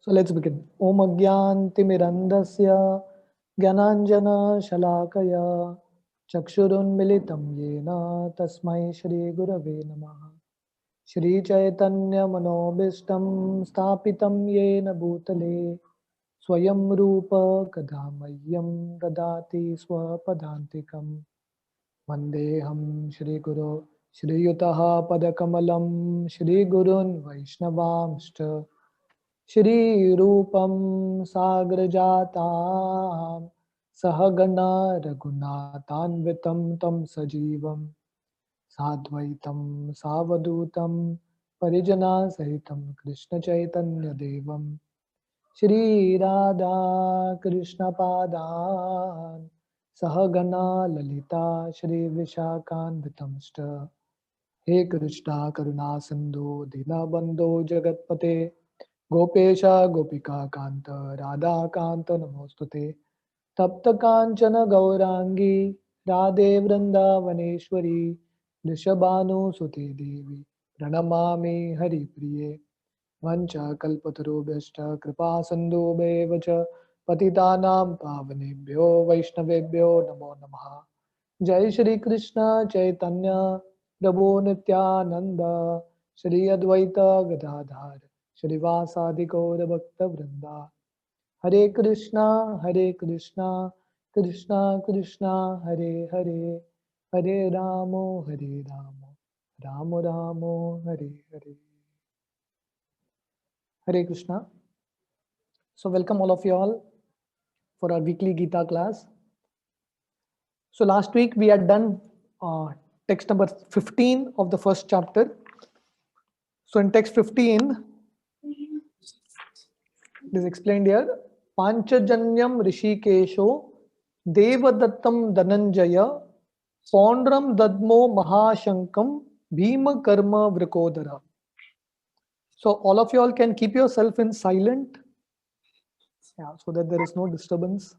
So let's begin. Om Agyantimirandasya Gyananjana Shalakaya Chakshurunmilitam Yena Tasmai Shri Gurave Namaha. Shri Chaitanya Manobishtam Stapitam Yena Bhutale Swayam Rupa Kadamayyam Dadati Swapadantikam Vandeham Shri Guru Shri Yutaha Padakamalam Shri Gurun Vaishnavamshta Shri Rupam Sagrajatam Sahagana Raghunatanvitam Tam Sajivam Sadvaitam Savadutam Parijana Sahitam Krishna Chaitanya Devam Shri Radha Krishna Padan Sahagana Lalita Shri Vishakhanvitamsta He Krishna Karuna Sindhu Dinabandho Jagatpate Gopesha Gopika Kanta Radha Kanta Namostute Tapta Kanchana Gaurangi Radhe Vrindavaneshwari Rishabhanu Sute Devi Pranamami Hari Priye Vancha Kalpatarubhyashta Kripa Sandubhevacha Patitanam Pavanebhyo Vaishnavebhyo Namo Namaha Jai Shri Krishna Chaitanya Prabhu Nityananda Shri Advaita Gadadhar Shrivasadi Gaura Bhakta Vrinda Hare Krishna Krishna Krishna Hare Hare Hare Ramo Ramo Ramo Hare Hare. Hare Krishna. So welcome all of you all for our weekly Gita class. So last week we had done text number 15 of the first chapter. So in text 15, it is explained here, Panchajanyam Rishikesho Devadattam Dhananjaya Pondram Dadmo Mahashankam Bhima Karma Vrikodara. So all of you all can keep yourself in silent, so that there is no disturbance.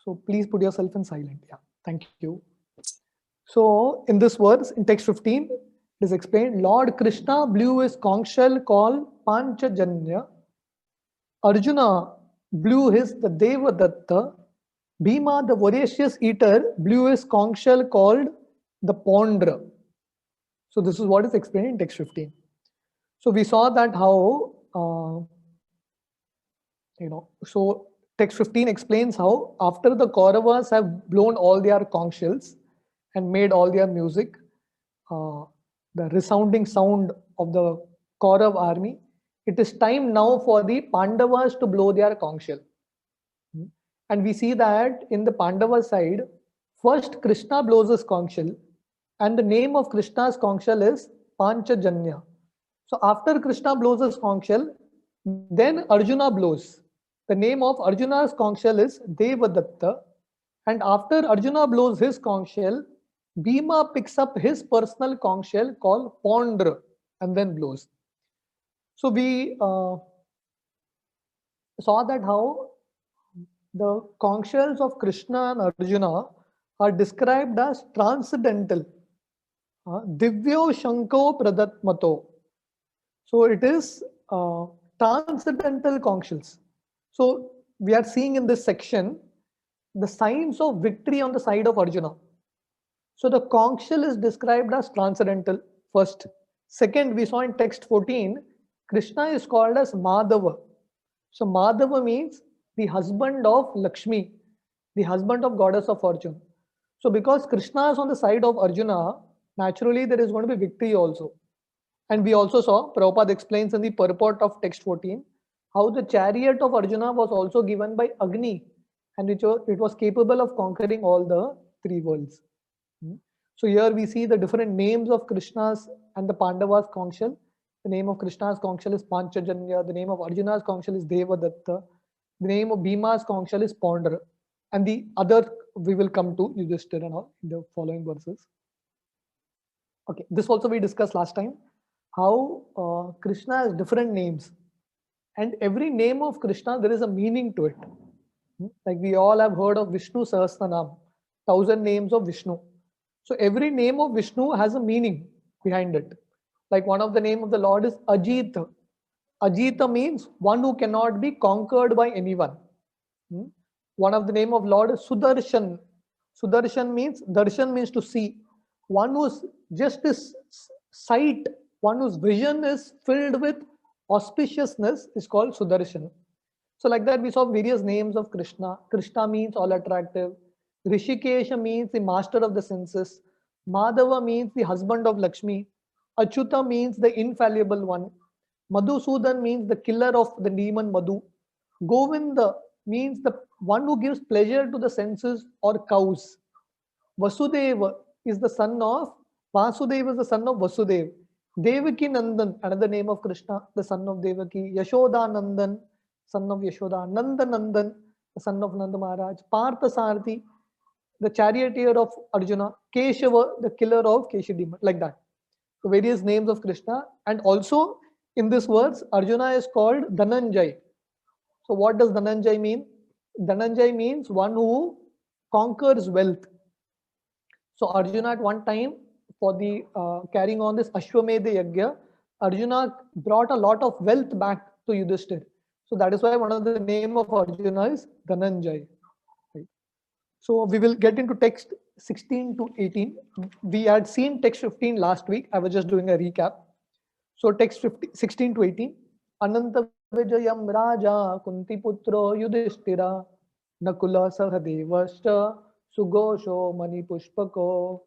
So please put yourself in silent. Thank you. So in this verse, in text 15, it is explained, Lord Krishna blew his conch shell called Panchajanya. Arjuna blew his the Devadatta. Bhima, the voracious eater, blew his conch shell called the Pondra. So this is what is explained in text 15. So we saw that how, so text 15 explains how after the Kauravas have blown all their conch shells and made all their music, the resounding sound of the Kaurav army, it is time now for the Pandavas to blow their conch shell. And we see that in the Pandava side, first Krishna blows his conch shell, and the name of Krishna's conch shell is Panchajanya. So after Krishna blows his conch shell, then Arjuna blows. The name of Arjuna's conch shell is Devadatta. And after Arjuna blows his conch shell, Bhima picks up his personal conch shell called Pondra and then blows. So we saw that how the conch shells of Krishna and Arjuna are described as transcendental. Divyo Shanko Pradatmato. So it is transcendental conch shells. So we are seeing in this section the signs of victory on the side of Arjuna. So the conch shell is described as transcendental first. Second, we saw in text 14, Krishna is called as Madhava. So Madhava means the husband of Lakshmi, the husband of goddess of fortune. So because Krishna is on the side of Arjuna, naturally there is going to be victory also. And we also saw, Prabhupada explains in the purport of text 14, how the chariot of Arjuna was also given by Agni, and it was capable of conquering all the three worlds. So here we see the different names of Krishna's and the Pandavas' conch shell. The name of Krishna's conch shell is Panchajanya. The name of Arjuna's conch shell is Devadatta. The name of Bhima's conch shell is Pondra. And the other we will come to Yudhishthira and all in the following verses. Okay, this also we discussed last time. How Krishna has different names. And every name of Krishna, there is a meaning to it. Like we all have heard of Vishnu Sahasranam, 1000 names of Vishnu. So every name of Vishnu has a meaning behind it. Like one of the name of the Lord is Ajit. Ajita means one who cannot be conquered by anyone. Hmm? One of the name of Lord is Sudarshan. Darshan means to see. One whose just is sight, one whose vision is filled with auspiciousness is called Sudarshan. So like that we saw various names of Krishna. Krishna means all attractive. Rishikesha means the master of the senses. Madhava means the husband of Lakshmi. Achyuta means the infallible one. Madhusudan means the killer of the demon Madhu. Govinda means the one who gives pleasure to the senses or cows. Vasudeva is the son of Vasudeva is the son of Vasudev. Devaki Nandan, another name of Krishna, the son of Devaki. Yashoda Nandan, son of Yashoda. Nanda Nandan, the son of Nanda Maharaj. Partha Sarthi, the charioteer of Arjuna. Keshava, the killer of Keshadima. Like that. So various names of Krishna. And also in this verse, Arjuna is called Dhananjay. So what does Dhananjay mean? Dhananjay means one who conquers wealth. So Arjuna at one time for the carrying on this Ashwamedha Yagya, Arjuna brought a lot of wealth back to Yudhishthir. So that is why one of the name of Arjuna is Dhananjay. Right. So we will get into text 16 to 18. We had seen text 15 last week. I was just doing a recap. So text 16 to 18. Ananta Vijayam Raja Kuntiputro Yudhishthira Nakula Sahadevascha Sugosho Manipushpako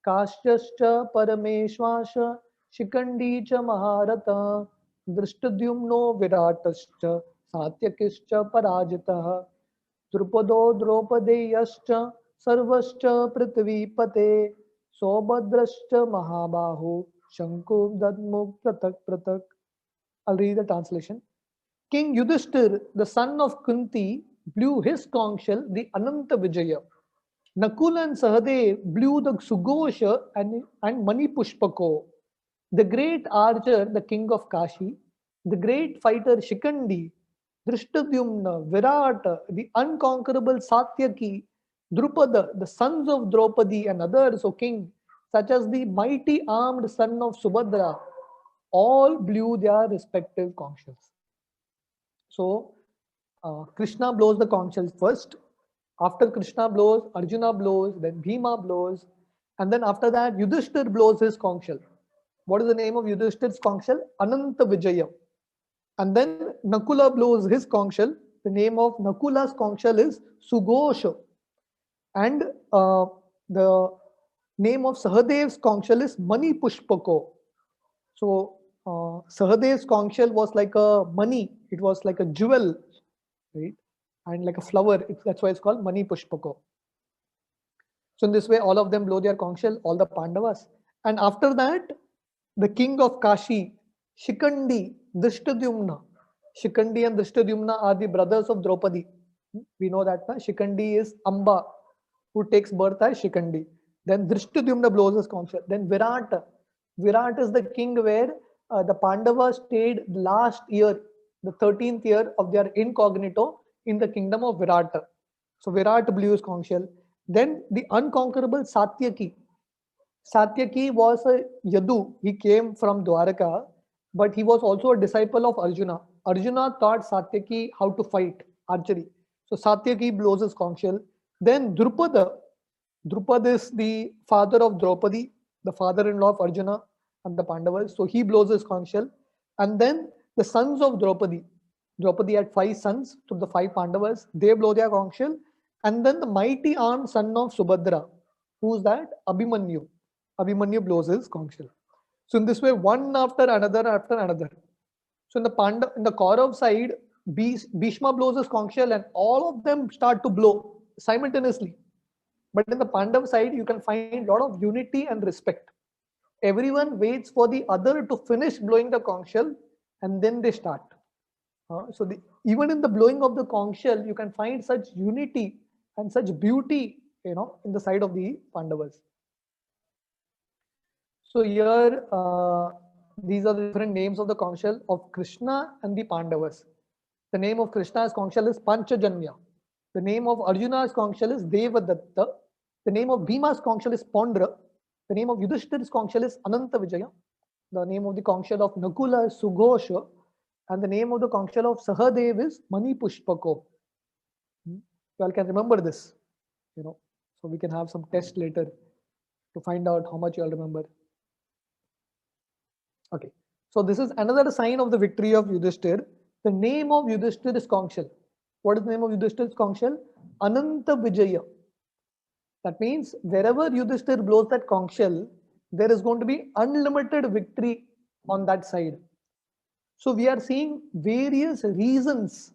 Kastyascha Parameshwasha Shikandi cha Maharata Drishtadyumno Viratascha Satyakischa Parajitah Drupado Dropadeyascha Sarvascha Prithvipate Sobhadrascha Mahabahu Shanku Dadmuk Pratak Pratak. I'll read the translation. King Yudhishthir, the son of Kunti, blew his conch shell, the Ananta Vijaya. Nakula and Sahadev blew the Sugosha and Manipushpako. The great archer, the king of Kashi, the great fighter Shikandi, Drishtadyumna, Virata, the unconquerable Satyaki, Drupada, the sons of Draupadi and others, O king, such as the mighty armed son of Subhadra, all blew their respective conch shells. So Krishna blows the conch shells first. After Krishna blows, Arjuna blows, then Bhima blows, and then after that Yudhishthir blows his conch shell. What is the name of Yudhishthir's conch shell? Ananta Vijaya. And then Nakula blows his conch shell. The name of Nakula's conch shell is Sugosha. And the name of Sahadev's conch shell is Mani Pushpako. So Sahadev's conch shell was like a money. It was like a jewel, right? And like a flower. That's why it's called Mani Pushpako. So in this way, all of them blow their conch shell, all the Pandavas. And after that, the king of Kashi, Shikandi, Drishtadyumna. Shikandi and Drishtadyumna are the brothers of Draupadi. We know that. Shikandi is Amba, who takes birth as Shikandi. Then Drishtadyumna blows his conch shell. Then Virata. Virat is the king where the Pandavas stayed last year, the 13th year of their incognito in the kingdom of Virata. So Virat blew his conch shell. Then the unconquerable Satyaki. Satyaki was a Yadu. He came from Dwaraka, but he was also a disciple of Arjuna. Arjuna taught Satyaki how to fight archery. So Satyaki blows his conch shell. Then Drupada. Drupada is the father of Draupadi, the father-in-law of Arjuna and the Pandavas. So he blows his conch shell. And then the sons of Draupadi. Draupadi had 5 sons to the 5 Pandavas. They blow their conch shell. And then the mighty armed son of Subhadra. Who's that? Abhimanyu. Abhimanyu blows his conch shell. So in this way, one after another. So in the Kaurav side, Bhishma blows his conch shell and all of them start to blow simultaneously. But in the Pandav side, you can find a lot of unity and respect. Everyone waits for the other to finish blowing the conch shell and then they start. Even in the blowing of the conch shell, you can find such unity and such beauty, in the side of the Pandavas. So here, these are the different names of the conch shell of Krishna and the Pandavas. The name of Krishna's conch shell is Panchajanya. The name of Arjuna's conch shell is Devadatta. The name of Bhima's conch shell is Pondra. The name of Yudhishthir's conch shell is Ananta Vijaya. The name of the conch shell of Nakula is Sugosha. And the name of the conch shell of Sahadev is Mani Pushpako. You all can remember this, so we can have some test later to find out how much you all remember. Okay, so this is another sign of the victory of Yudhishthir. The name of Yudhishthir is conch shell. What is the name of Yudhishthir's conch shell? Ananta Vijaya. That means wherever Yudhishthir blows that conch shell, there is going to be unlimited victory on that side. So we are seeing various reasons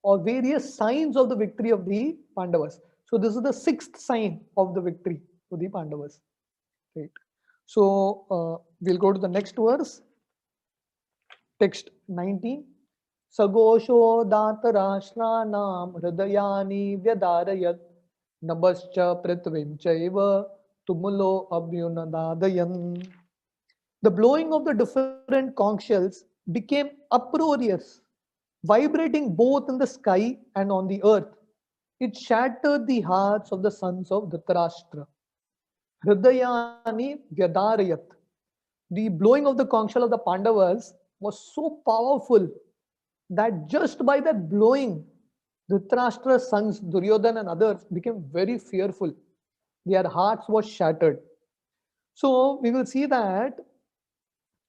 or various signs of the victory of the Pandavas. So this is the sixth sign of the victory for the Pandavas. Right. So we'll go to the next verse. Text 19. Sagosho datarashranam hridayani vyadarayat nabascha prithvim chaiva tumulo abhyunadadayan. The blowing of the different conch shells became uproarious, vibrating both in the sky and on the earth. It shattered the hearts of the sons of Dhritarashtra. Hridayani vyadarayat. The blowing of the conch shell of the Pandavas was so powerful that just by that blowing, Dhritarashtra's sons, Duryodhana and others, became very fearful. Their hearts were shattered. So we will see that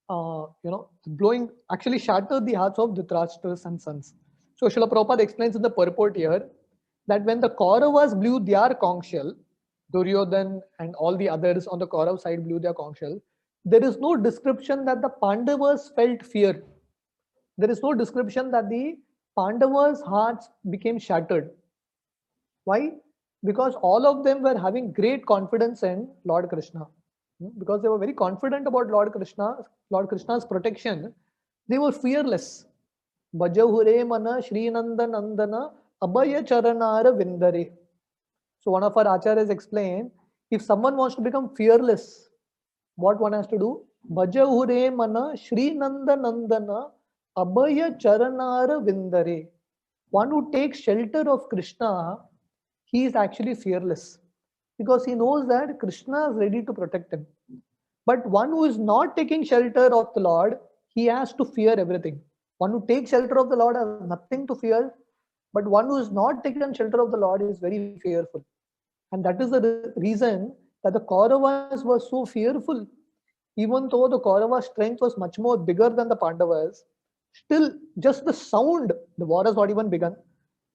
blowing actually shattered the hearts of Dhritarashtra's and sons. So Srila Prabhupada explains in the purport here that when the Kauravas blew their conch shell, Duryodhan and all the others on the Kaurav side blew their conch shell, there is no description that the Pandavas felt fear. There is no description that the Pandavas' hearts became shattered. Why? Because all of them were having great confidence in Lord Krishna. Because they were very confident about Lord Krishna's protection, they were fearless. Bajahure mana Shri Nanda Nandana Abhaya Charanara Vindare. So one of our acharyas explained, if someone wants to become fearless, what one has to do? Bajahure mana Shri Nanda Nandana Abhaya Charanara Vindare. One who takes shelter of Krishna, he is actually fearless because he knows that Krishna is ready to protect him. But one who is not taking shelter of the Lord, he has to fear everything. One who takes shelter of the Lord has nothing to fear, but one who is not taken shelter of the Lord is very fearful. And that is the reason that the Kauravas were so fearful. Even though the Kauravas' strength was much more bigger than the Pandavas, still just the sound, the war has not even begun,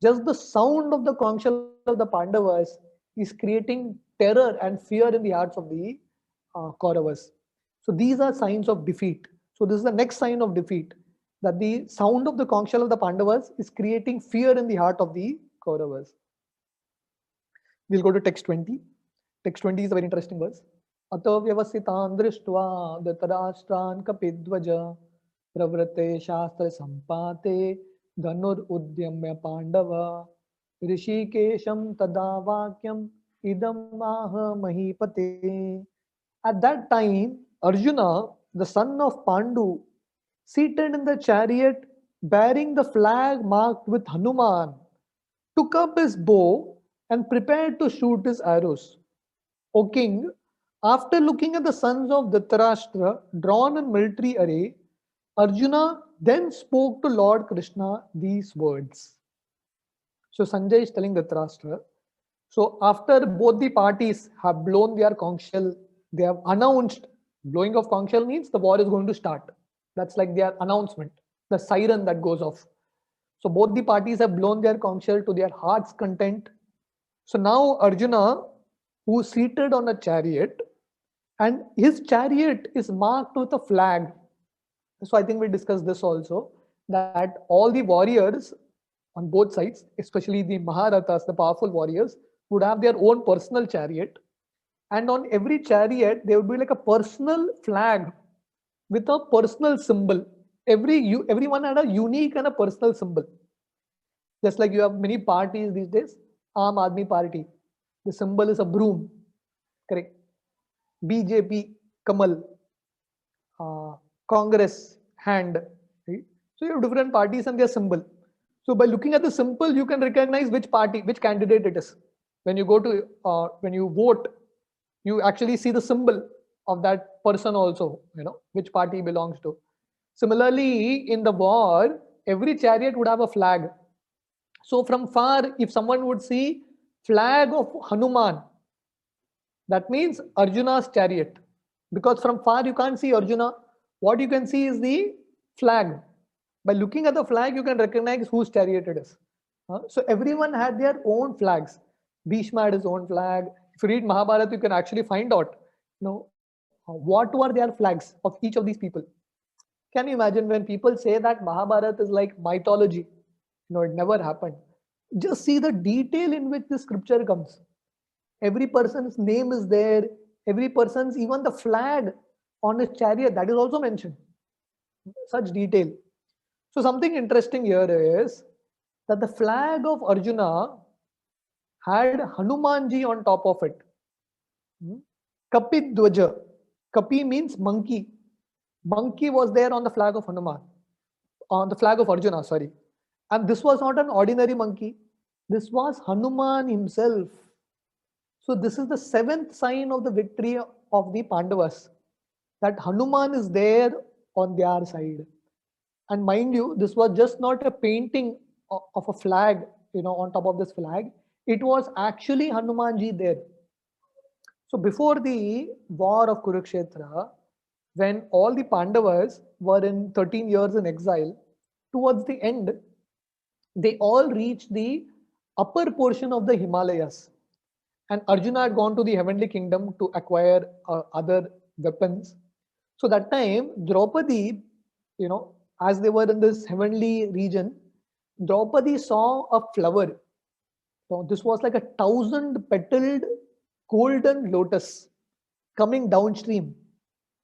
just the sound of the conch shell of the Pandavas is creating terror and fear in the hearts of the Kauravas. So these are signs of defeat. So this is the next sign of defeat, that the sound of the conch shell of the Pandavas is creating fear in the heart of the Kauravas. We'll go to text 20. Text 20 is a very interesting verse. Ato vyavasitan drishtva dhritarashtran kapidvaja pravrate shastra sampate dhanur udyamya pandava rishikesham tada vakyam idam maha mahipate. At that time, Arjuna, the son of Pandu, seated in the chariot bearing the flag marked with Hanuman, took up his bow and prepared to shoot his arrows. O king, after looking at the sons of Dhritarashtra drawn in military array, Arjuna then spoke to Lord Krishna these words. So Sanjay is telling Dhritarashtra, so after both the parties have blown their conch shell, they have announced, blowing of conch shell means the war is going to start. That's like their announcement, the siren that goes off. So both the parties have blown their conch shell to their heart's content. So now Arjuna, who is seated on a chariot, and his chariot is marked with a flag. So I think we discussed this also, that all the warriors on both sides, especially the Maharathas, the powerful warriors, would have their own personal chariot. And on every chariot, there would be like a personal flag with a personal symbol. Everyone had a unique and a personal symbol. Just like you have many parties these days, Aam Aadmi Party, the symbol is a broom, correct? BJP, Kamal, Congress, hand. Right? So you have different parties and their symbol. So by looking at the symbol, you can recognize which party, which candidate it is. When you go to, when you vote, you actually see the symbol of that person also, which party belongs to. Similarly, in the war, every chariot would have a flag. So from far, if someone would see flag of Hanuman, that means Arjuna's chariot. Because from far you can't see Arjuna. What you can see is the flag. By looking at the flag, you can recognize whose chariot it is. So everyone had their own flags. Bhishma had his own flag. If you read Mahabharata, you can actually find out, what were their flags of each of these people. Can you imagine when people say that Mahabharata is like mythology? It never happened. Just see the detail in which the scripture comes. Every person's name is there. Every person's, even the flag on his chariot, that is also mentioned. Such detail. So something interesting here is that the flag of Arjuna had Hanumanji on top of it. Kapi Dwaja. Kapi means monkey. Monkey was there on the flag of Hanuman, on the flag of Arjuna, sorry. And this was not an ordinary monkey. This was Hanuman himself. So this is the seventh sign of the victory of the Pandavas, that Hanuman is there on their side. And mind you, this was just not a painting of a flag, on top of this flag. It was actually Hanumanji there. So before the war of Kurukshetra, when all the Pandavas were in 13 years in exile, towards the end, they all reached the upper portion of the Himalayas. And Arjuna had gone to the heavenly kingdom to acquire other weapons. So that time, Draupadi, as they were in this heavenly region, Draupadi saw a flower. So this was like 1,000-petaled golden lotus coming downstream.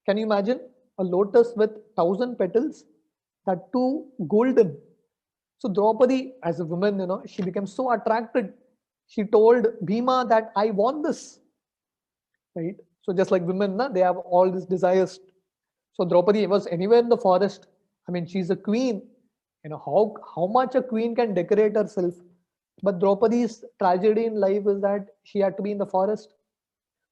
Can you imagine a lotus with 1,000 petals, that too golden? So Draupadi, as a woman, she became so attracted. She told Bhima that I want this, right? So just like women, they have all these desires. So Draupadi was anywhere in the forest. I mean, she's a queen. How much a queen can decorate herself. But Draupadi's tragedy in life is that she had to be in the forest.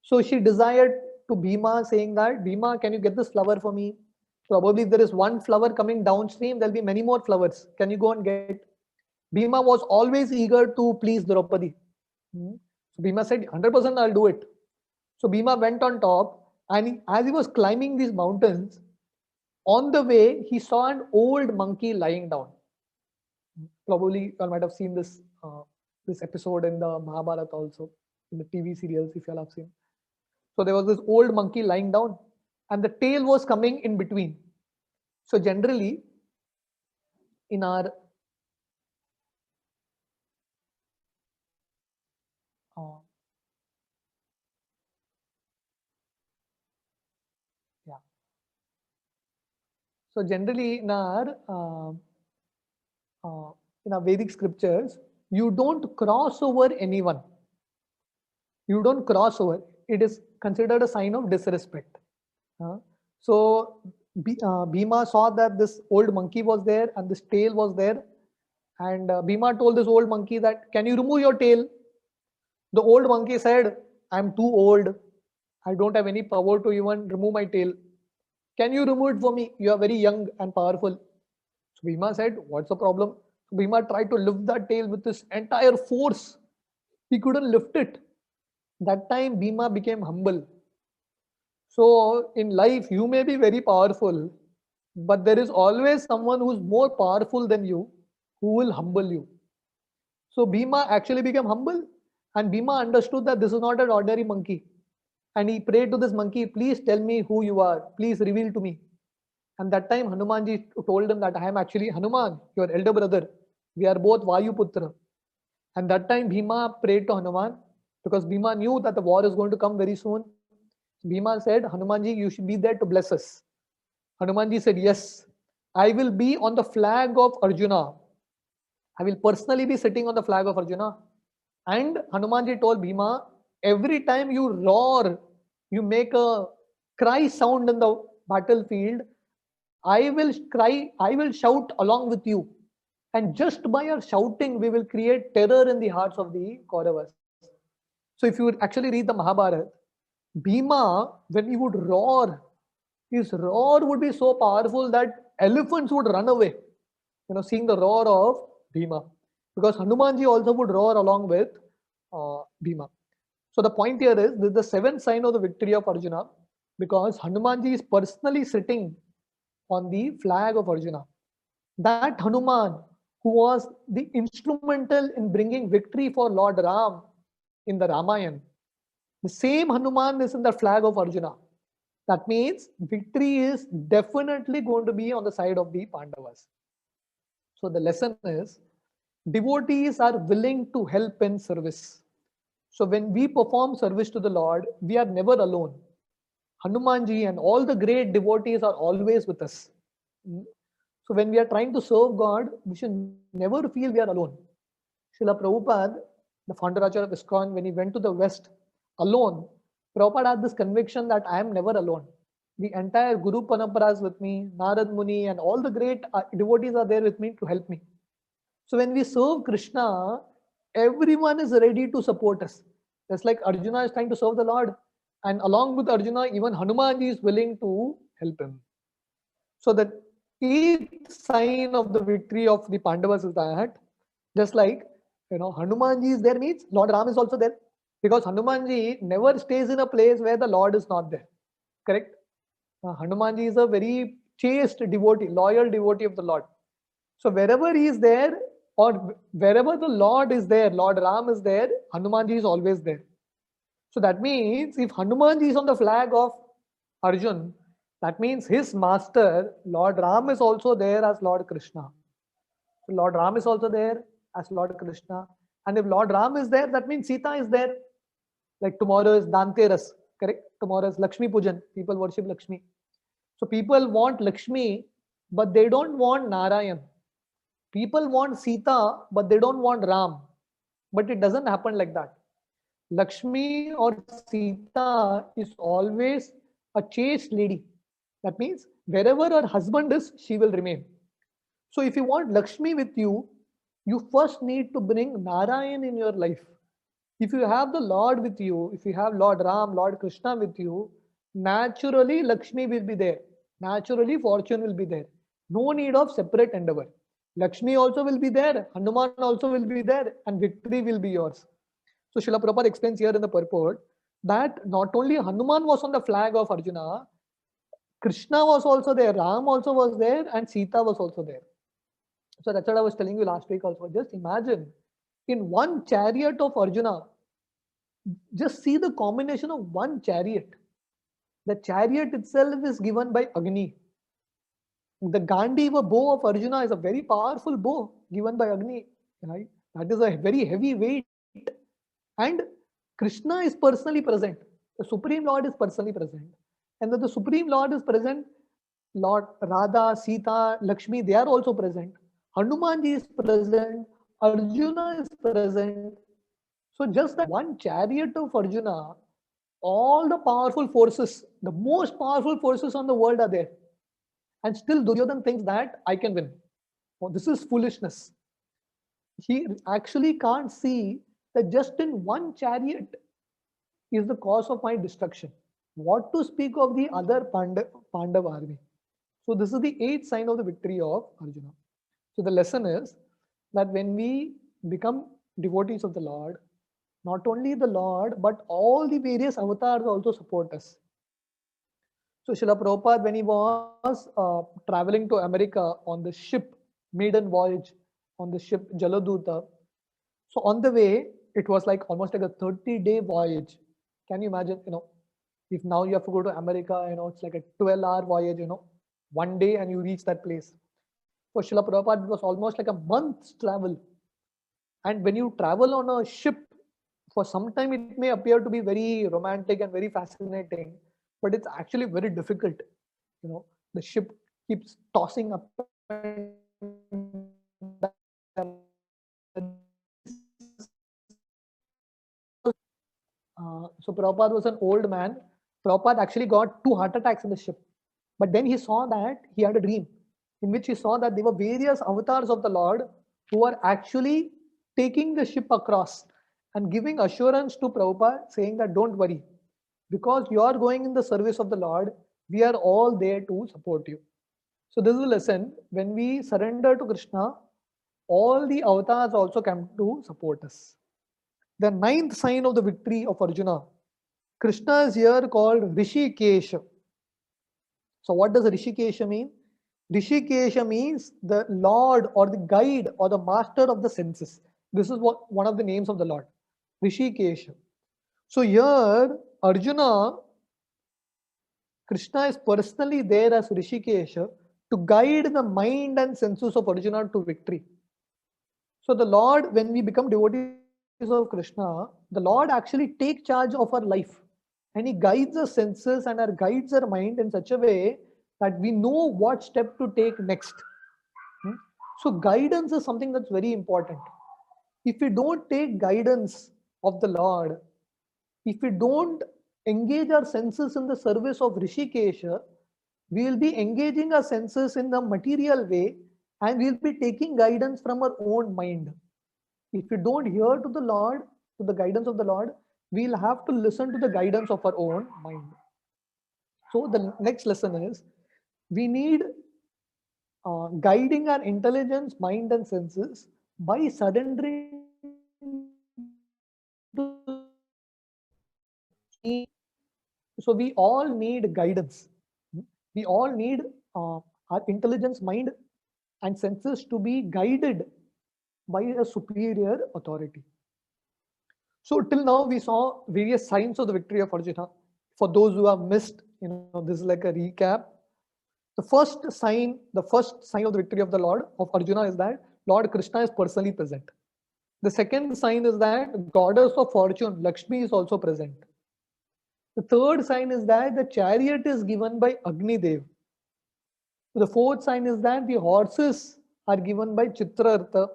So she desired to Bhima, saying that, Bhima, can you get this flower for me? Probably if there is one flower coming downstream, there'll be many more flowers. Can you go and get? Bhima was always eager to please Draupadi. So Bhima said, 100% I'll do it. So Bhima went on top, and as he was climbing these mountains, on the way, he saw an old monkey lying down. Probably you might have seen this episode in the Mahabharata also, in the TV serials, if you all have seen. So there was this old monkey lying down, and the tail was coming in between. So generally, in our yeah. So generally in our Vedic scriptures, you don't cross over anyone. You don't cross over. It is considered a sign of disrespect. So Bhima saw that this old monkey was there and this tail was there. And Bhima told this old monkey that, can you remove your tail? The old monkey said, I'm too old. I don't have any power to even remove my tail. Can you remove it for me? You are very young and powerful. So Bhima said, what's the problem? So Bhima tried to lift that tail with his entire force. He couldn't lift it. That time Bhima became humble. So in life, you may be very powerful, but there is always someone who's more powerful than you who will humble you. So Bhima actually became humble, and Bhima understood that this is not an ordinary monkey. And he prayed to this monkey, please tell me who you are. Please reveal to me. And that time Hanumanji told him that I am actually Hanuman, your elder brother. We are both Vayuputra. And that time Bhima prayed to Hanuman because Bhima knew that the war is going to come very soon. Bhima said, Hanumanji, you should be there to bless us. Hanumanji said, yes, I will be on the flag of Arjuna. I will personally be sitting on the flag of Arjuna. And Hanumanji told Bhima, every time you roar, you make a cry sound in the battlefield, I will cry, I will shout along with you. And just by our shouting, we will create terror in the hearts of the Kauravas. So if you would actually read the Mahabharata, Bhima, when he would roar, his roar would be so powerful that elephants would run away, seeing the roar of Bhima, because Hanumanji also would roar along with Bhima. So the point here is this is the seventh sign of the victory of Arjuna, because Hanumanji is personally sitting on the flag of Arjuna. That Hanuman who was the instrumental in bringing victory for Lord Ram in the Ramayana, the same Hanuman is in the flag of Arjuna. That means victory is definitely going to be on the side of the Pandavas. So the lesson is devotees are willing to help in service. So when we perform service to the Lord, we are never alone. Hanumanji and all the great devotees are always with us. So when we are trying to serve God, we should never feel we are alone. Srila Prabhupada, the founder of ISKCON, when he went to the West alone, Prabhupada had this conviction that I am never alone. The entire Guru Parampara is with me, Narad Muni and all the great devotees are there with me to help me. So when we serve Krishna, everyone is ready to support us. Just like Arjuna is trying to serve the Lord, and along with Arjuna, even Hanumanji is willing to help him. So the eighth sign of the victory of the Pandavas is that, just like Hanumanji is there means Lord Ram is also there, because Hanumanji never stays in a place where the Lord is not there. Correct? Hanumanji is a very chaste devotee, loyal devotee of the Lord. So wherever he is there, or wherever the Lord is there, Lord Ram is there, Hanumanji is always there. So that means if Hanumanji is on the flag of Arjun, that means his master, Lord Ram, is also there as Lord Krishna. So Lord Ram is also there as Lord Krishna. And if Lord Ram is there, that means Sita is there. Like tomorrow is Dhanteras, correct? Tomorrow is Lakshmi Pujan. People worship Lakshmi. So people want Lakshmi, but they don't want Narayan. People want Sita, but they don't want Ram. But it doesn't happen like that. Lakshmi or Sita is always a chaste lady. That means wherever her husband is, she will remain. So if you want Lakshmi with you, you first need to bring Narayan in your life. If you have the Lord with you, if you have Lord Ram, Lord Krishna with you, naturally Lakshmi will be there. Naturally fortune will be there. No need of separate endeavor. Lakshmi also will be there, Hanuman also will be there, and victory will be yours. So Srila Prabhupada explains here in the purport that not only Hanuman was on the flag of Arjuna, Krishna was also there, Ram also was there, and Sita was also there. So that's what I was telling you last week also. Just imagine, in one chariot of Arjuna, just see the combination of one chariot. The chariot itself is given by Agni. The Gandiva bow of Arjuna is a very powerful bow given by Agni. Right? That is a very heavy weight. And Krishna is personally present. The Supreme Lord is personally present. And when the Supreme Lord is present, Lord Radha, Sita, Lakshmi, they are also present. Hanumanji is present. Arjuna is present. So just that one chariot of Arjuna, all the powerful forces, the most powerful forces on the world are there. And still Duryodhan thinks that I can win. Oh, this is foolishness. He actually can't see that just in one chariot is the cause of my destruction. What to speak of the other Pandav army? So this is the eighth sign of the victory of Arjuna. So the lesson is that when we become devotees of the Lord, not only the Lord, but all the various avatars also support us. So Srila Prabhupada, when he was traveling to America on the ship, maiden voyage on the ship Jaladuta, so on the way, it was like almost like a 30-day voyage. Can you imagine, if now you have to go to America, it's like a 12-hour voyage, one day and you reach that place. For Srila Prabhupada, it was almost like a month's travel. And when you travel on a ship, for some time it may appear to be very romantic and very fascinating, but it's actually very difficult. The ship keeps tossing up and so Prabhupada was an old man. Prabhupada actually got 2 heart attacks in the ship. But then he saw that he had a dream in which he saw that there were various avatars of the Lord who are actually taking the ship across and giving assurance to Prabhupada, saying that don't worry, because you are going in the service of the Lord, we are all there to support you. So this is a lesson. When we surrender to Krishna, all the avatars also come to support us. The ninth sign of the victory of Arjuna. Krishna is here called Rishikesha. So what does Rishikesha mean? Rishikesha means the Lord or the guide or the master of the senses. This is what one of the names of the Lord. Rishikesha. So here Arjuna, Krishna is personally there as Rishikesha to guide the mind and senses of Arjuna to victory. So the Lord, when we become devotees of Krishna, the Lord actually take charge of our life. And he guides our senses and our guides our mind in such a way that we know what step to take next. Hmm? So guidance is something that's very important. If we don't take guidance of the Lord, if we don't engage our senses in the service of Rishikesha, we will be engaging our senses in the material way and we'll be taking guidance from our own mind. If we don't hear to the Lord, to the guidance of the Lord, we'll have to listen to the guidance of our own mind. So the next lesson is we need guiding our intelligence, mind, and senses by surrendering to the Lord. So we all need guidance. We all need our intelligence, mind, and senses to be guided by a superior authority. So till now we saw various signs of the victory of Arjuna. For those who have missed, this is like a recap. The first sign of the victory of the Lord of Arjuna is that Lord Krishna is personally present. The second sign is that goddess of fortune, Lakshmi, is also present. The third sign is that the chariot is given by Agni Dev. The fourth sign is that the horses are given by Chitrartha.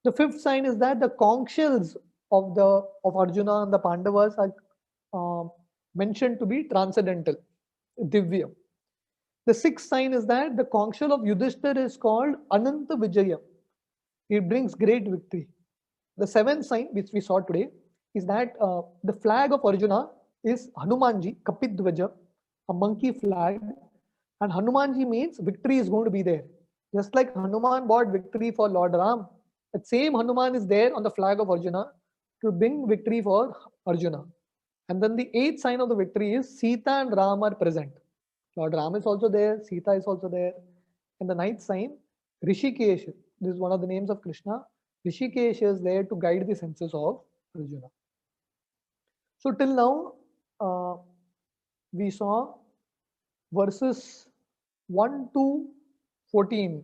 The fifth sign is that the conch shells of Arjuna and the Pandavas are mentioned to be transcendental, divya. The sixth sign is that the conch shell of Yudhishthir is called Ananta Vijaya. It brings great victory. The seventh sign, which we saw today, is that the flag of Arjuna is Hanumanji, Kapidvaja, a monkey flag. And Hanumanji means victory is going to be there. Just like Hanuman bought victory for Lord Ram, that same Hanuman is there on the flag of Arjuna to bring victory for Arjuna. And then the eighth sign of the victory is Sita and Ram are present. Lord Ram is also there, Sita is also there. And the ninth sign, Rishikesh, this is one of the names of Krishna. Rishikesh is there to guide the senses of Arjuna. So till now, we saw verses 1 to 14.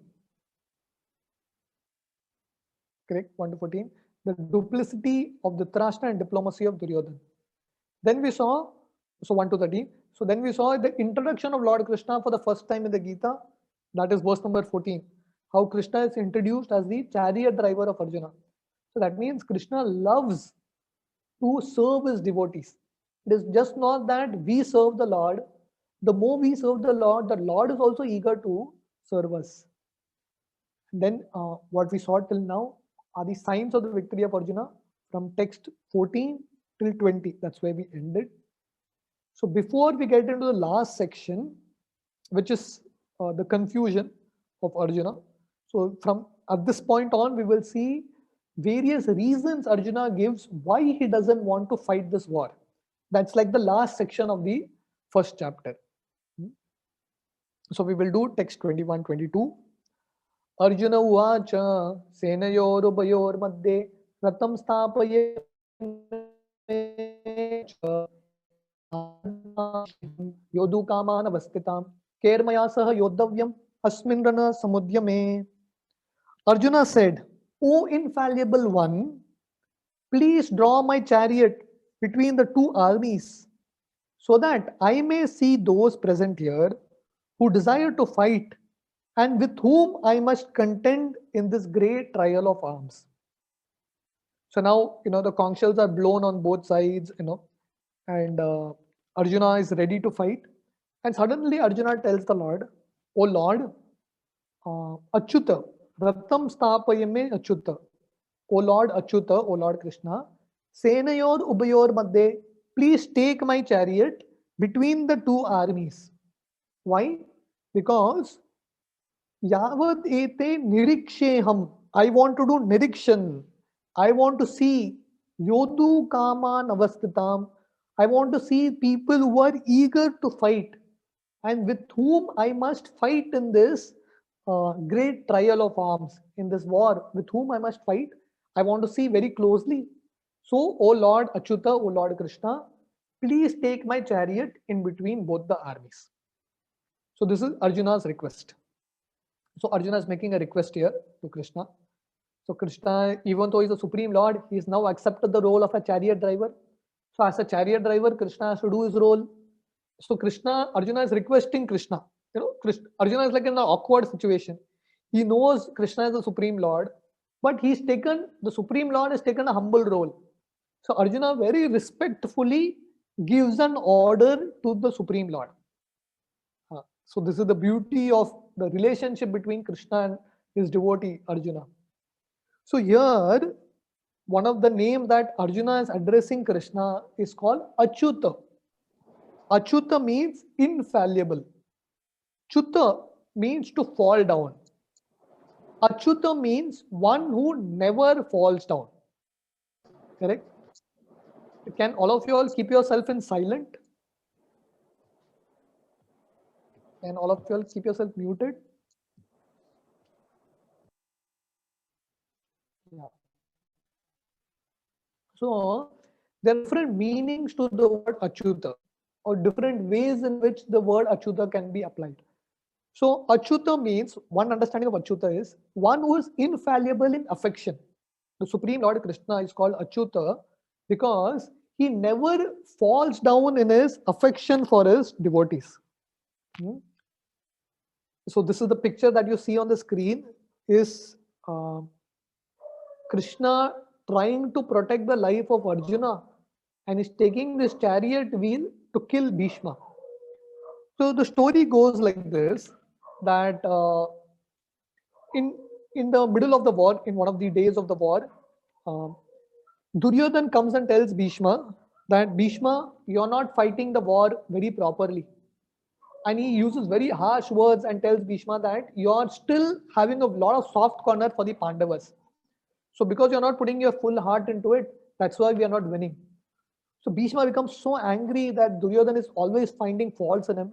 Correct? 1 to 14. The duplicity of Dhritarashtra and diplomacy of Duryodhana. Then we saw, so 1 to 13. So then we saw the introduction of Lord Krishna for the first time in the Gita. That is verse number 14. How Krishna is introduced as the chariot driver of Arjuna. So that means Krishna loves to serve his devotees. It is just not that we serve the Lord. The more we serve the Lord is also eager to serve us. Then what we saw till now are the signs of the victory of Arjuna from text 14 till 20. That's where we ended. So before we get into the last section, which is the confusion of Arjuna. So from at this point on, we will see various reasons Arjuna gives why he doesn't want to fight this war. That's like the last section of the first chapter. So we will do text 21, 22. Arjuna uvacha senayorubayor madhye ratam sthapaye yodu kamana vastitam kermaya saha yodavyam asmin rana samudyame. Arjuna said, O infallible one, please draw my chariot between the two armies so that I may see those present here who desire to fight and with whom I must contend in this great trial of arms. So now, the conch shells are blown on both sides, and Arjuna is ready to fight. And suddenly Arjuna tells the Lord, O Lord, Achyuta, Ratam Stapayame Achyuta. O Lord Achyuta, O Lord Krishna, Senayor Ubayor Madhye, please take my chariot between the two armies. Why? Because Yavad ete niriksheham. I want to do nirikshan. I want to see yodu kama navastitam. I want to see people who are eager to fight and with whom I must fight in this great trial of arms, in this war, with whom I must fight. I want to see very closely. So, O Lord Achyuta, O Lord Krishna, please take my chariot in between both the armies. So, this is Arjuna's request. So Arjuna is making a request here to Krishna. So Krishna, even though he's the Supreme Lord, he has now accepted the role of a chariot driver. So as a chariot driver, Krishna has to do his role. So Arjuna is requesting Krishna. Arjuna is like in an awkward situation. He knows Krishna is the Supreme Lord, but the Supreme Lord has taken a humble role. So Arjuna very respectfully gives an order to the Supreme Lord. So this is the beauty of the relationship between Krishna and his devotee Arjuna. So here, one of the names that Arjuna is addressing Krishna is called Achyuta. Achyuta means infallible. Chuta means to fall down. Achyuta means one who never falls down. Correct? Can all of you all keep yourself in silent? Can all of you all keep yourself muted? Yeah. So there are different meanings to the word Achyuta, or different ways in which the word Achyuta can be applied. So Achyuta means, one understanding of Achyuta is one who is infallible in affection. The Supreme Lord Krishna is called Achyuta because he never falls down in his affection for his devotees. So this is the picture that you see on the screen is Krishna trying to protect the life of Arjuna and is taking this chariot wheel to kill Bhishma. So the story goes like this, that in the middle of the war, in one of the days of the war, Duryodhan comes and tells Bhishma that Bhishma, you're not fighting the war very properly. And he uses very harsh words and tells Bhishma that you're still having a lot of soft corner for the Pandavas. So because you're not putting your full heart into it, that's why we are not winning. So Bhishma becomes so angry that Duryodhan is always finding faults in him.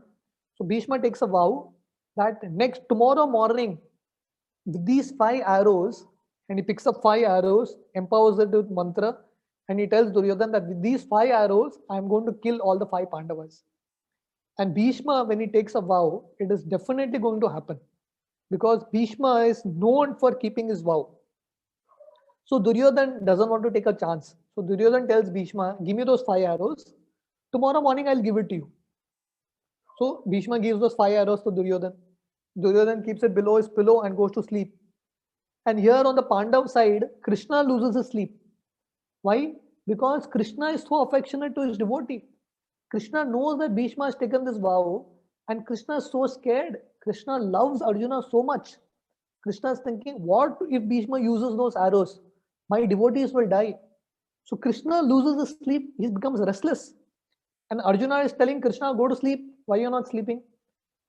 So Bhishma takes a vow that tomorrow morning, with these 5 arrows, and he picks up 5 arrows, empowers it with mantra, and he tells Duryodhan that with these 5 arrows, I am going to kill all the 5 Pandavas. And Bhishma, when he takes a vow, it is definitely going to happen because Bhishma is known for keeping his vow. So Duryodhan doesn't want to take a chance. So Duryodhan tells Bhishma, give me those 5 arrows. Tomorrow morning, I'll give it to you. So Bhishma gives those 5 arrows to Duryodhan. Duryodhan keeps it below his pillow and goes to sleep. And here on the Pandav side, Krishna loses his sleep. Why? Because Krishna is so affectionate to his devotee. Krishna knows that Bhishma has taken this vow and Krishna is so scared. Krishna loves Arjuna so much. Krishna is thinking, what if Bhishma uses those arrows? My devotees will die. So Krishna loses his sleep. He becomes restless. And Arjuna is telling Krishna, go to sleep. Why are you not sleeping?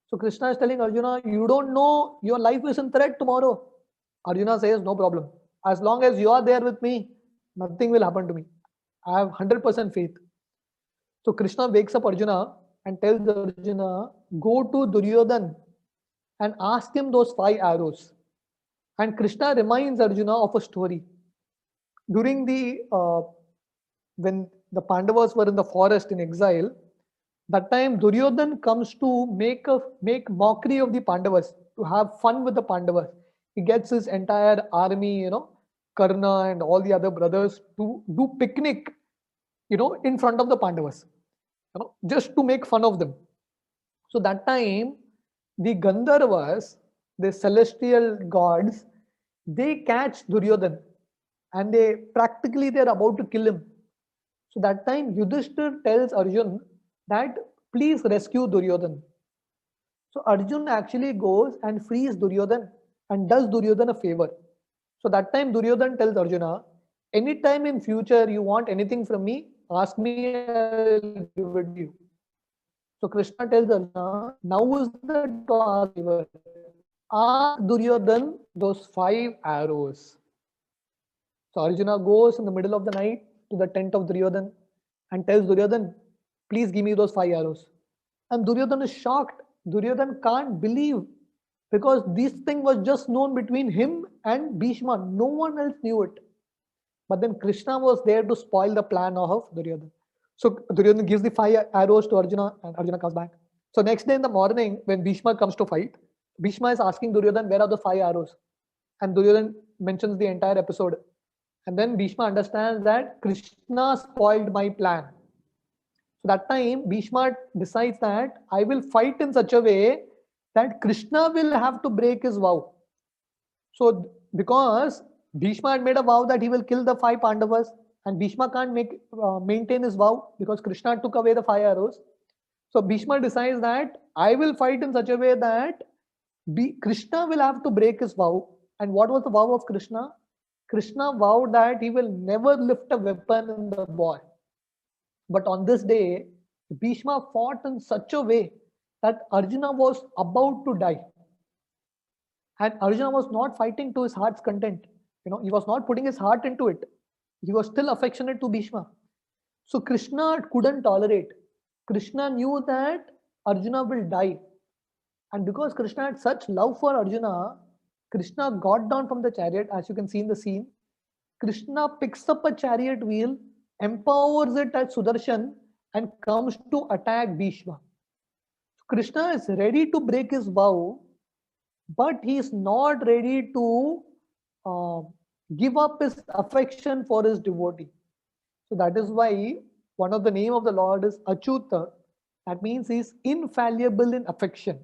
So Krishna is telling Arjuna, you don't know your life is in threat tomorrow. Arjuna says, no problem. As long as you are there with me, nothing will happen to me. I have 100% faith. So Krishna wakes up Arjuna and tells Arjuna, go to Duryodhan and ask him those 5 arrows. And Krishna reminds Arjuna of a story. During when the Pandavas were in the forest in exile, that time Duryodhan comes to make mockery of the Pandavas, to have fun with the Pandavas. He gets his entire army, Karna and all the other brothers to do picnic, in front of the Pandavas, just to make fun of them. So that time, the Gandharvas, the celestial gods, they catch Duryodhan and they're about to kill him. So that time Yudhishthir tells Arjun that please rescue Duryodhan. So Arjun actually goes and frees Duryodhan and does Duryodhan a favor. So that time Duryodhan tells Arjuna, anytime in future you want anything from me, ask me, I'll give it to you. So Krishna tells Arjuna, now is the time to ask favor. ask Duryodhan those 5 arrows. So Arjuna goes in the middle of the night to the tent of Duryodhan and tells Duryodhan, please give me those 5 arrows. And Duryodhan is shocked. Duryodhan can't believe because this thing was just known between him and Bhishma. No one else knew it. But then Krishna was there to spoil the plan of Duryodhan. So Duryodhan gives the 5 arrows to Arjuna and Arjuna comes back. So next day in the morning, when Bhishma comes to fight, Bhishma is asking Duryodhan, where are the 5 arrows? And Duryodhan mentions the entire episode. And then Bhishma understands that Krishna spoiled my plan. So that time Bhishma decides that I will fight in such a way that Krishna will have to break his vow. So because Bhishma had made a vow that he will kill the 5 Pandavas, and Bhishma can't maintain his vow because Krishna took away the 5 arrows. So Bhishma decides that I will fight in such a way that Krishna will have to break his vow. And what was the vow of Krishna? Krishna vowed that he will never lift a weapon in the war. But on this day, Bhishma fought in such a way that Arjuna was about to die. And Arjuna was not fighting to his heart's content. He was not putting his heart into it. He was still affectionate to Bhishma. So Krishna couldn't tolerate. Krishna knew that Arjuna will die. And because Krishna had such love for Arjuna, Krishna got down from the chariot, as you can see in the scene. Krishna picks up a chariot wheel, empowers it as Sudarshan, and comes to attack Bhishma. Krishna is ready to break his vow, but he is not ready to give up his affection for his devotee. So that is why one of the name of the Lord is Achyut. That means he is infallible in affection.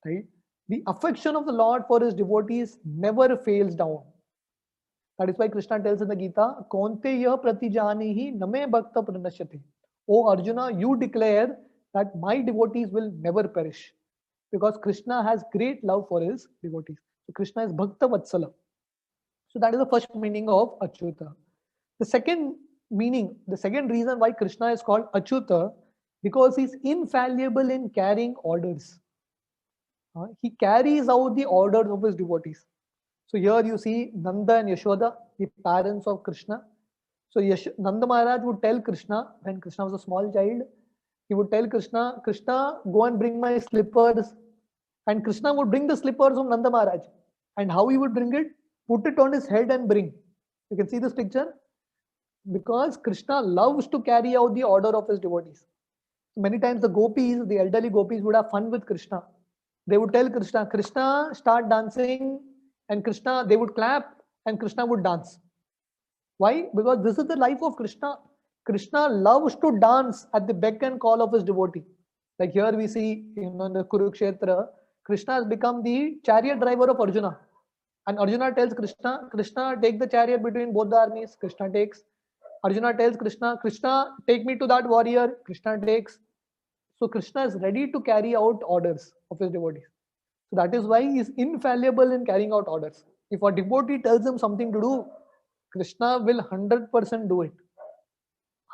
Right? The affection of the Lord for his devotees never fails down. That is why Krishna tells in the Gita, Kaunteya pratijanihi name bhakta pranashyate. O Arjuna, you declare that my devotees will never perish. Because Krishna has great love for his devotees. So Krishna is Bhakta Vatsala. So that is the first meaning of Achyuta. The second meaning, the second reason why Krishna is called Achyuta, because he is infallible in carrying orders. He carries out the orders of his devotees. So here you see Nanda and Yashoda, the parents of Krishna. So Nanda Maharaj would tell Krishna, when Krishna was a small child, he would tell Krishna, Krishna, go and bring my slippers. And Krishna would bring the slippers of Nanda Maharaj. And how he would bring it? Put it on his head and bring. You can see this picture. Because Krishna loves to carry out the order of his devotees. Many times the gopis, the elderly gopis would have fun with Krishna. They would tell Krishna, Krishna, start dancing. And Krishna, they would clap and Krishna would dance. Why? Because this is the life of Krishna. Krishna loves to dance at the beck and call of his devotee. Like here we see in the Kurukshetra, Krishna has become the chariot driver of Arjuna. And Arjuna tells Krishna, Krishna, take the chariot between both the armies. Krishna takes. Arjuna tells Krishna, Krishna, take me to that warrior. Krishna takes. So Krishna is ready to carry out orders of his devotees. So that is why he is infallible in carrying out orders. If a devotee tells him something to do, Krishna will 100% do it.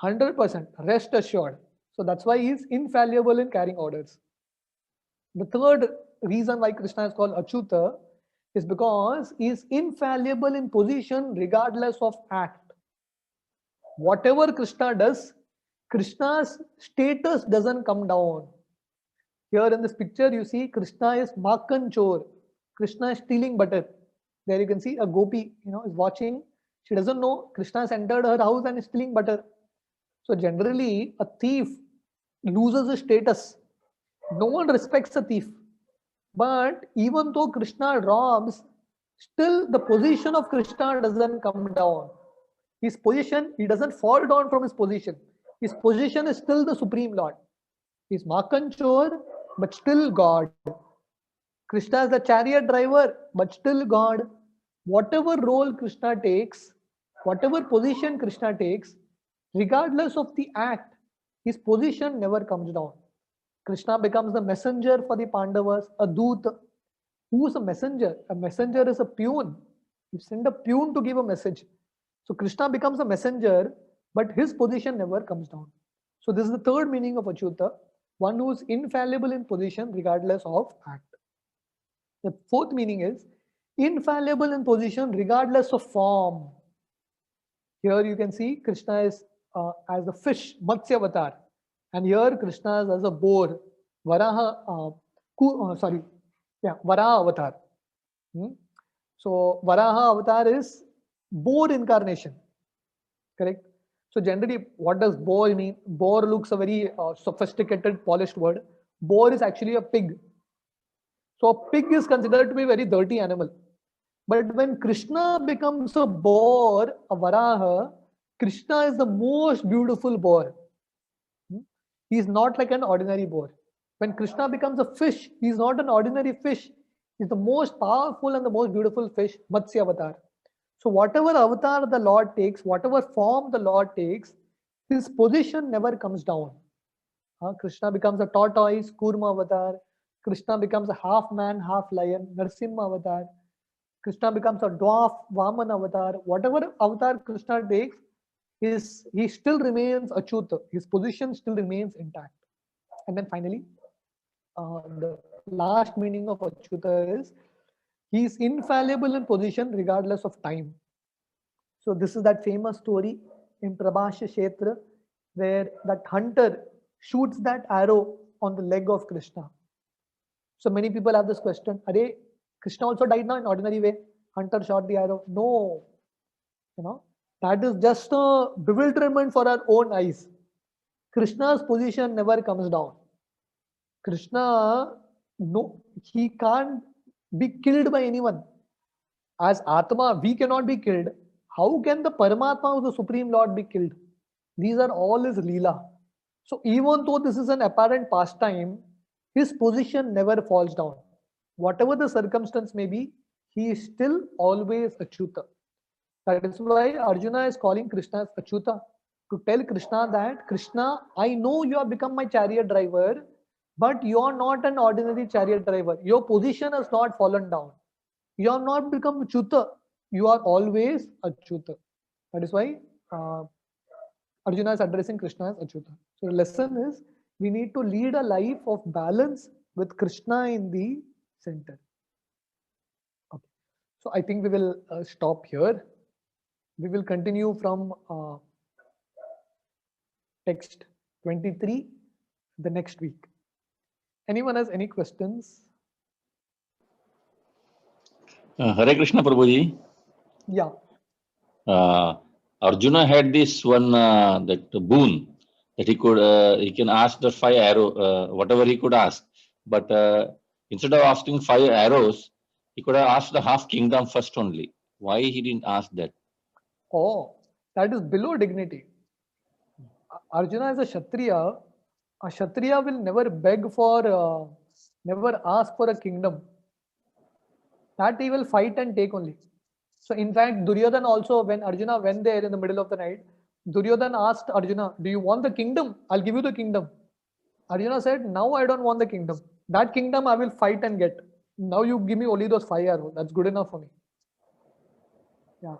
100%, rest assured. So that's why he is infallible in carrying orders. The third reason why Krishna is called Achyuta is because he is infallible in position regardless of act. Whatever Krishna does, Krishna's status doesn't come down. Here in this picture, you see Krishna is Makhan Chor. Krishna is stealing butter. There you can see a gopi, is watching. She doesn't know Krishna has entered her house and is stealing butter. So generally, a thief loses his status. No one respects a thief. But even though Krishna robs, still the position of Krishna doesn't come down. His position, he doesn't fall down from his position. His position is still the Supreme Lord. He's Makhan Chor, but still God. Krishna is the chariot driver, but still God. Whatever role Krishna takes, whatever position Krishna takes, regardless of the act, his position never comes down. Krishna becomes the messenger for the Pandavas, a Doot. Who is a messenger? A messenger is a peon. You send a peon to give a message. So Krishna becomes a messenger, but his position never comes down. So this is the third meaning of Achyuta, one who is infallible in position regardless of act. The fourth meaning is infallible in position regardless of form. Here you can see Krishna is as a fish, Matsya avatar, and here Krishna is as a boar, Varaha. Varaha avatar. Hmm? So Varaha avatar is boar incarnation, correct? So generally, what does boar mean? Boar looks a very sophisticated, polished word. Boar is actually a pig. So a pig is considered to be a very dirty animal. But when Krishna becomes a boar, a Varaha, Krishna is the most beautiful boar. He is not like an ordinary boar. When Krishna becomes a fish, he is not an ordinary fish. He is the most powerful and the most beautiful fish, Matsya avatar. So whatever avatar the Lord takes, whatever form the Lord takes, his position never comes down. Krishna becomes a tortoise, Kurma avatar. Krishna becomes a half man, half lion, Narsimha avatar. Krishna becomes a dwarf, Vaman avatar. Whatever avatar Krishna takes, he still remains Achyut. His position still remains intact. And then finally, the last meaning of Achyuta is he is infallible in position regardless of time. So this is that famous story in Prabhasya Kshetra where that hunter shoots that arrow on the leg of Krishna. So many people have this question, Are Krishna also died now in ordinary way? Hunter shot the arrow. No, that is just a bewilderment for our own eyes. Krishna's position never comes down. Krishna, no, he can't be killed by anyone. As Atma, we cannot be killed. How can the Paramatma of the Supreme Lord be killed? These are all his Leela. So even though this is an apparent pastime, his position never falls down. Whatever the circumstance may be, he is still always Achyuta. That is why Arjuna is calling Krishna as Achyuta, to tell Krishna that, Krishna, I know you have become my chariot driver, but you are not an ordinary chariot driver. Your position has not fallen down. You have not become Achyuta. You are always Achyuta. That is why Arjuna is addressing Krishna as Achyuta. So the lesson is, we need to lead a life of balance with Krishna in the center. Okay. So I think we will stop here. We will continue from text 23 the next week. Anyone has any questions? Hare Krishna Prabhuji. Yeah. Arjuna had this one that boon that he can ask the 5 arrow whatever he could ask, but instead of asking 5 arrows, he could have asked the half kingdom first only. Why he didn't ask that? Oh, that is below dignity. Arjuna is a Kshatriya. A Kshatriya will never beg for, never ask for a kingdom. That he will fight and take only. So in fact, Duryodhan also, when Arjuna went there in the middle of the night, Duryodhan asked Arjuna, do you want the kingdom? I'll give you the kingdom. Arjuna said, now I don't want the kingdom. That kingdom I will fight and get. Now you give me only those 5 arrows. That's good enough for me. Yeah.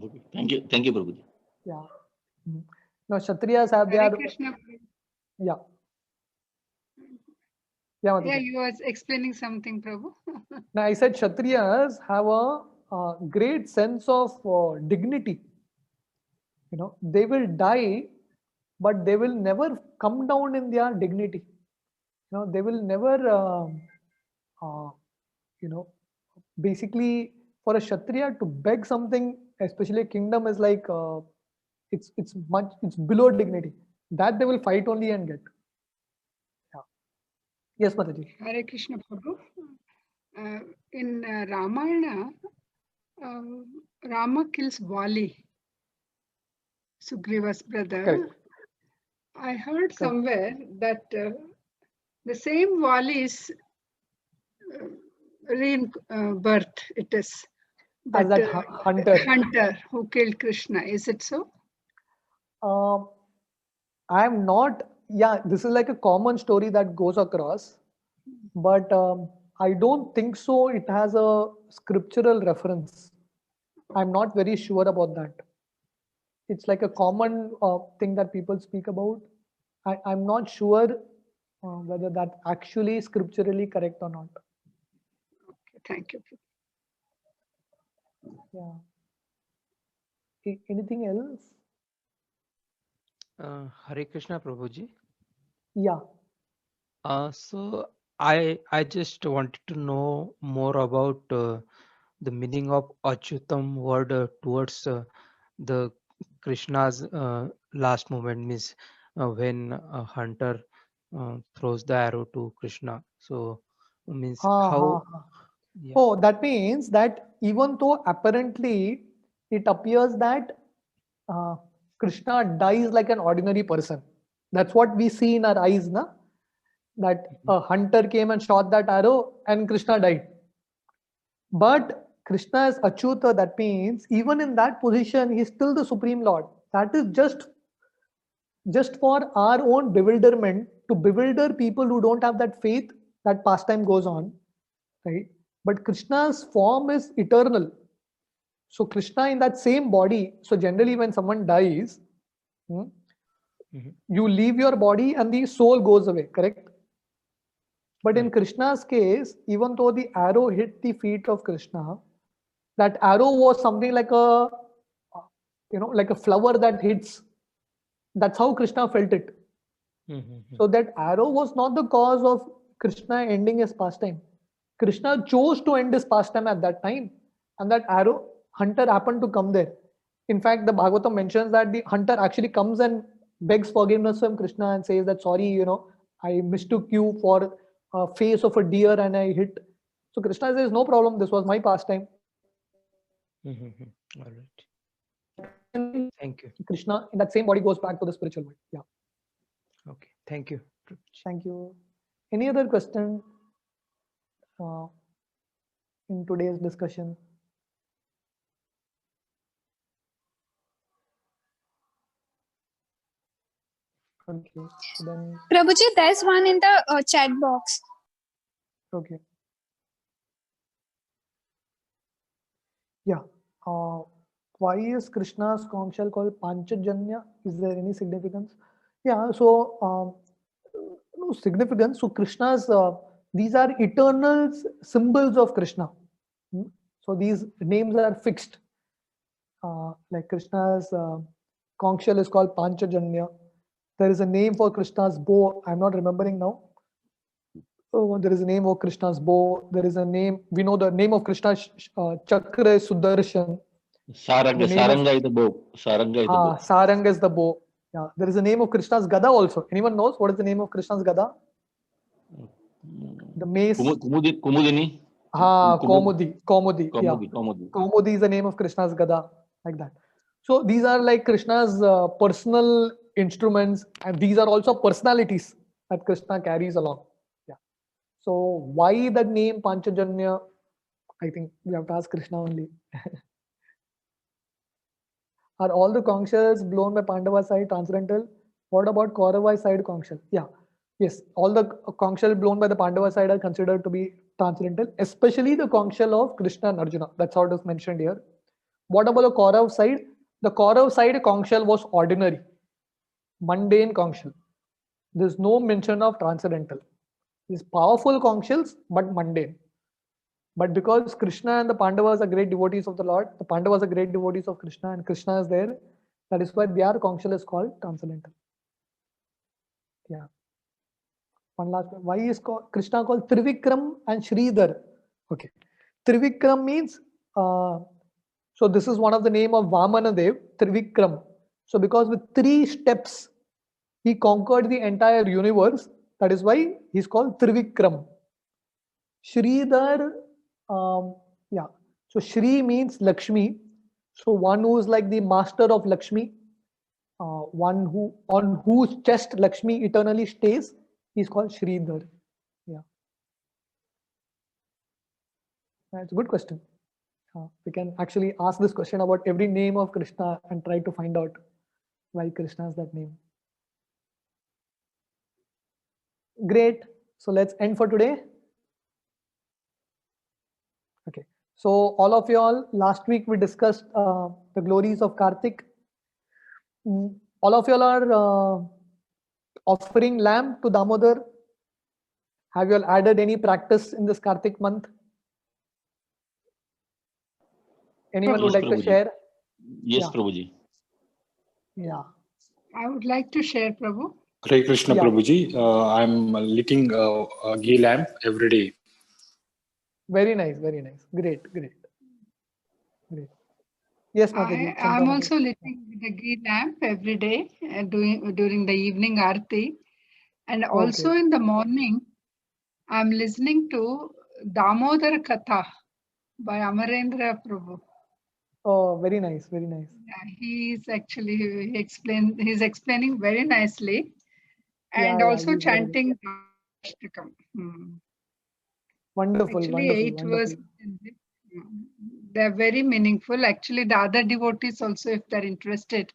Okay. Thank you, Prabhuji. Yeah. Now Kshatriyas have their... Yeah. Yeah, you were explaining something, Prabhu. Now I said Kshatriyas have a great sense of dignity. They will die, but they will never come down in their dignity. They will never, basically for a Kshatriya to beg something, especially a kingdom, is like, it's below dignity. That they will fight only and get. Yeah. Yes, Mataji. Hare Krishna Prabhu. In Ramayana, Rama kills Vali, Sugriva's brother. Correct. I heard somewhere that the same Vali's rebirth it is. As that hunter who killed Krishna. Is it so? I am not. Yeah, this is like a common story that goes across, but I don't think so. It has a scriptural reference. I'm not very sure about that. It's like a common thing that people speak about. I'm not sure whether that's actually scripturally correct or not. Thank you. Yeah. Anything else? Hare Krishna Prabhuji. Yeah. So I just wanted to know more about the meaning of Achyutam word towards the Krishna's last moment, means when a hunter throws the arrow to Krishna. So means Ha, how? ha, ha. Yeah. Oh, that means that even though apparently it appears that Krishna dies like an ordinary person. That's what we see in our eyes, na? That a hunter came and shot that arrow and Krishna died. But Krishna is Achyuta, that means even in that position, he's still the Supreme Lord. That is just for our own bewilderment, to bewilder people who don't have that faith, that pastime goes on, right? But Krishna's form is eternal. So Krishna in that same body, so generally when someone dies, you leave your body and the soul goes away, correct? But in Right. Krishna's case, even though the arrow hit the feet of Krishna, that arrow was something like a, like a flower that hits. That's how Krishna felt it. So that arrow was not the cause of Krishna ending his pastime. Krishna chose to end his pastime at that time, and that arrow hunter happened to come there. In fact, the Bhagavatam mentions that the hunter actually comes and begs forgiveness from Krishna and says that sorry, I mistook you for a face of a deer and I hit. So Krishna says, no problem, this was my pastime. All right. And Thank you. Krishna in that same body goes back to the spiritual world. Yeah. Okay. Thank you, Prabhuji. Thank you. Any other question in today's discussion? Okay, so then, Prabhuji, there's one in the chat box. okay. Yeah. Why is Krishna's conch shell called Panchajanya? Is there any significance? Yeah, so no significance. So Krishna's, these are eternal symbols of Krishna. So these names are fixed. Like Krishna's conch shell is called Panchajanya. There is a name for Krishna's bow. I'm not remembering now. Oh, there is a name of Krishna's bow. There is a name. We know the name of Krishna's chakra is Sudarshan. Saranga, The name of Saranga is the bow. Saranga is the bow. Saranga is the bow. Yeah, there is a name of Krishna's Gada also. Anyone knows what is the name of Krishna's Gada? The mace. Kumudini. Kaumudi. Yeah. Kaumudi. Kaumudi is the name of Krishna's Gada, like that. So these are like Krishna's personal instruments, and these are also personalities that Krishna carries along. Yeah. So why the name Panchajanya? I think we have to ask Krishna only. Are all the conch shells blown by Pandava side transcendental? What about Kaurava side conch shell? Yeah. Yes, all the conch shell blown by the Pandava side are considered to be transcendental, especially the conch shell of Krishna and Arjuna. That's how it is mentioned here. What about the Kaurav side? The Kaurav side conch shell was ordinary, mundane conch shell. There's no mention of transcendental. These powerful conch shells, but mundane. But because Krishna and the Pandavas are great devotees of the Lord, the Pandavas are great devotees of Krishna, and Krishna is there. That is why their conch shell is called transcendental. Yeah. One last one. Why is Krishna called Trivikram and Sridhar? Okay. Trivikram means, so this is one of the name of Vamana Dev, Trivikram. So because with 3 steps, he conquered the entire universe. That is why he's called Trivikram. Sridhar, yeah. So Shri means Lakshmi. So one who is like the master of Lakshmi, one who on whose chest Lakshmi eternally stays, is called Sridhar. Yeah. That's a good question. We can actually ask this question about every name of Krishna and try to find out why Krishna has that name. Great. So let's end for today. Okay. So all of you all, last week we discussed the glories of Kartik. All of you all are offering lamb to Damodar. Have you all added any practice in this Kartik month? Anyone would Yes, like to Prabhuji. share? Yes, Yeah. Prabhuji. Yeah. I would like to share, Prabhu. Hare Krishna Yeah. Prabhuji. I'm lighting a ghee lamp every day. Very nice. Very nice. Great. Great. Great. Yes, Mataji. I Chandra am Mataji. also lighting the ghee lamp every day during the evening aarti, and also Okay. in the morning I'm listening to Damodar Katha by Amarendra Prabhu. Oh, very nice. Very nice. He's actually he's explaining very nicely, and Yeah. also He's very good. chanting Ashtakam. Wonderful. Actually, Wonderful. 8 Wonderful. verses. They're very meaningful. Actually, the other devotees also, if they're interested,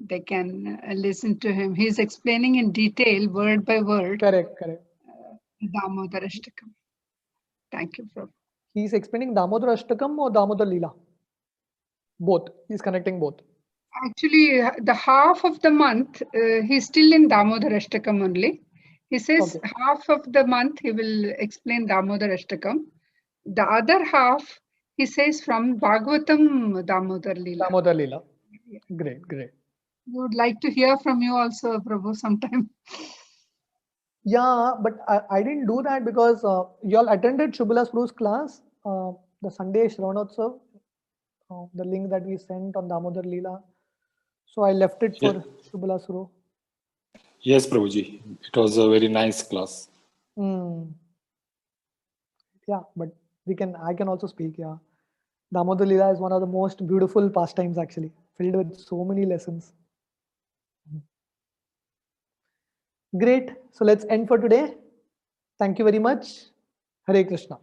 they can listen to him. He's explaining in detail, word by word, Correct. Correct. Damodar Ashtakam. Thank you, Prabhu. He's explaining Damodar Ashtakam or Damodar Leela. Both. He's connecting both. Actually, the half of the month, he's still in Damodar Ashtakam only. He says Okay. half of the month he will explain Damodar Ashtakam. The other half, he says from Bhagavatam Damodar Leela. Damodar Leela. Great. Great. We would like to hear from you also, Prabhu, sometime. Yeah, but I didn't do that because you all attended Shubhala's Prabhu's class, the Sunday Shravanotsav, the link that we sent on Damodar Leela. So I left it for Shubhala's Prabhu. Yes, Prabhuji. It was a very nice class. Yeah, but I can also speak. Yeah, Damodar Leela is one of the most beautiful pastimes actually, filled with so many lessons. Great. So let's end for today. Thank you very much. Hare Krishna.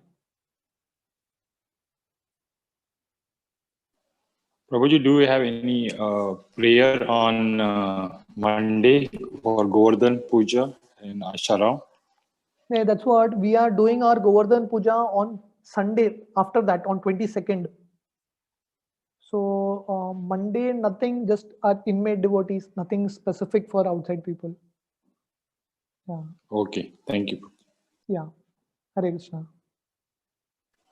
Prabhuji, do we have any prayer on Monday for Govardhan Puja in Asharam? Yeah, that's what we are doing our Govardhan Puja on Sunday after that on 22nd. So Monday, nothing, just our inmate devotees, nothing specific for outside people. Yeah. Okay, thank you. Yeah. Hare Krishna.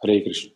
Hare Krishna.